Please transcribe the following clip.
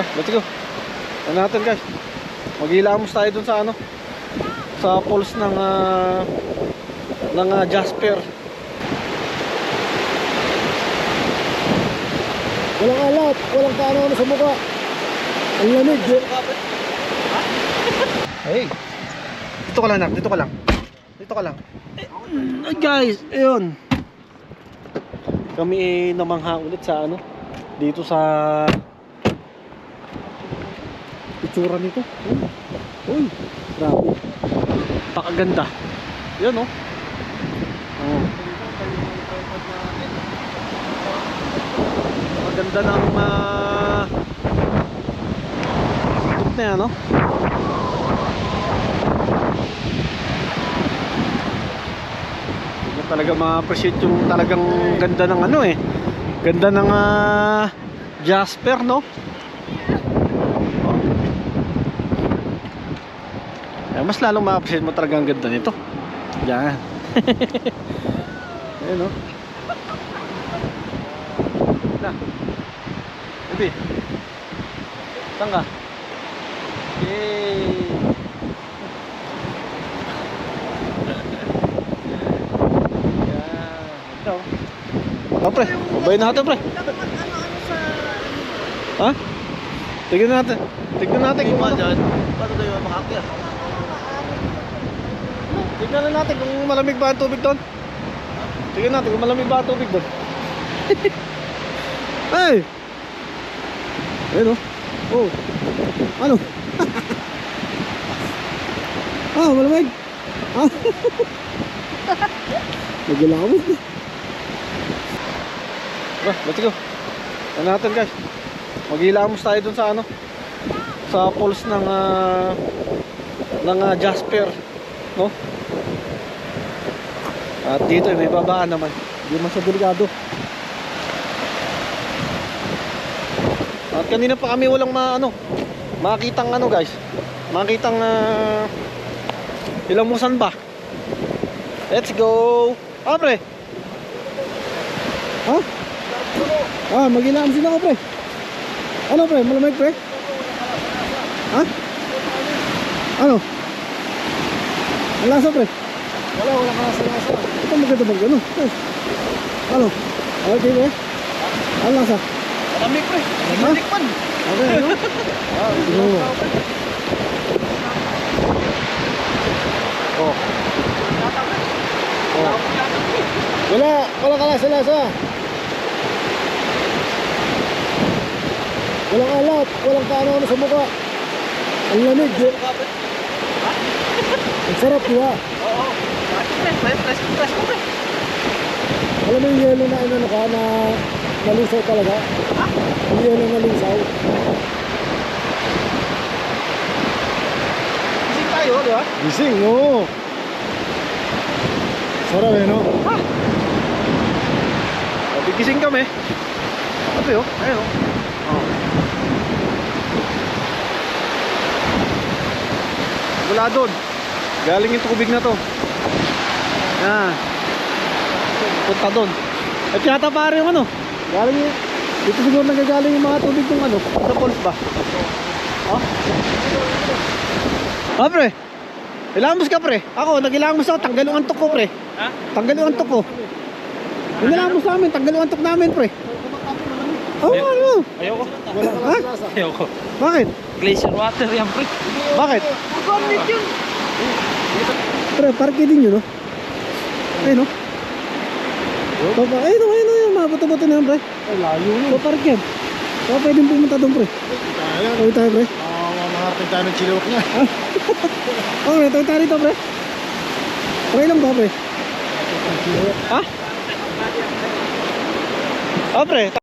Let's go. Ano natin guys? Maghilamos tayo dun sa ano, sa falls ng Jasper. Walang alat, walang kaano sa mukha. Ang lamig. Hey. Dito ka lang, Nak. Dito ka lang. Dito ka lang. Ay guys, ayun. Kami namangha ulit sa ano, dito sa itsura nito. Uy, grabe. Pakaganda. Yan oh. Oh. Maganda ng ikot na yan, no? Hindi talaga ma-appreciate yung talagang ganda ng ano eh. Ganda ng Jasper, no? Eh, mas lalong ma-appreciate mo talaga ang ganda nito. Yan. Ayan, no? Na. Bibi. Saan ka? Yay! Yan. Ito. Oh, pre. Babayin natin, pre. Ha? Tignan natin. Tignan natin kung ano. Paano tayo makakyat? Tignan na natin kung malamig ba ang tubig doon. Tignan natin kung malamig ba ang tubig doon. Hey! Ayun oh. Oh. Ano? Ah, malamig. Ah. Nagulawit. Let's go. Ano natin guys? Maghilamos tayo dun sa ano, sa falls ng Jasper, no? At dito may babaan naman. Hindi man sa delikado. At kanina pa kami walang makitang ano guys. Makitang ilamusan ba? Let's go. Ah, pre. Ha? Ah, maghilamos din ako, pre. Ano, pre? Malamig, pre? Ha? Ano? Ang lasa, pre? Wala kalasa-lasa. Ito maganda mag ano? Ano? Okay, pre? Ang lasa? Malamig, pre. Malikpan. Okay, ano? Ah, ito mo. Oh. Oh. Wala kalasa-lasa. Walang alat, walang kaano sa mukha. Ang lamig. Ang sarap, di ba? Oo. Press ko, pre. Alam mo yung yelo na ano ka na nalisaw talaga? Ha? Yung yelo na nalisaw. Gising tayo, di ba? Gising, oo. Sarap eh, no? Ha? Gising kami. Ito yun, ayun oh. Oh. Wala doon. Galing yung tubig na to. Yan. Punta doon. At yata pare yung ano. Galing yung, dito siguro nagagaling yung mga tubig ng ano. Sa falls ba? Oh? Ah, pre. Ilamos ka, pre. Ako, nag-ilamos ako. Tanggal yung antok ko, pre. Ha? Tanggal yung antok ko. Inilamos namin. Tanggal yung antok namin, pre. Oo, ano? Ayoko. Ha? Ayoko. Bakit? Glacier water yan, pre. Bakit? Magkakit yun. Pre, parke din yun, no? Ayun, no? Ayun, ayun, mabato-bato na yan, pre. Ay, layo yun. Parke yan. Baka pwedeng pumunta doon, pre. Tawid tayo, pre. Maharapin tayo ng chilok niya. Okay, tawid tayo dito, pre. Okay lang ba, pre? Ha? Ah, pre.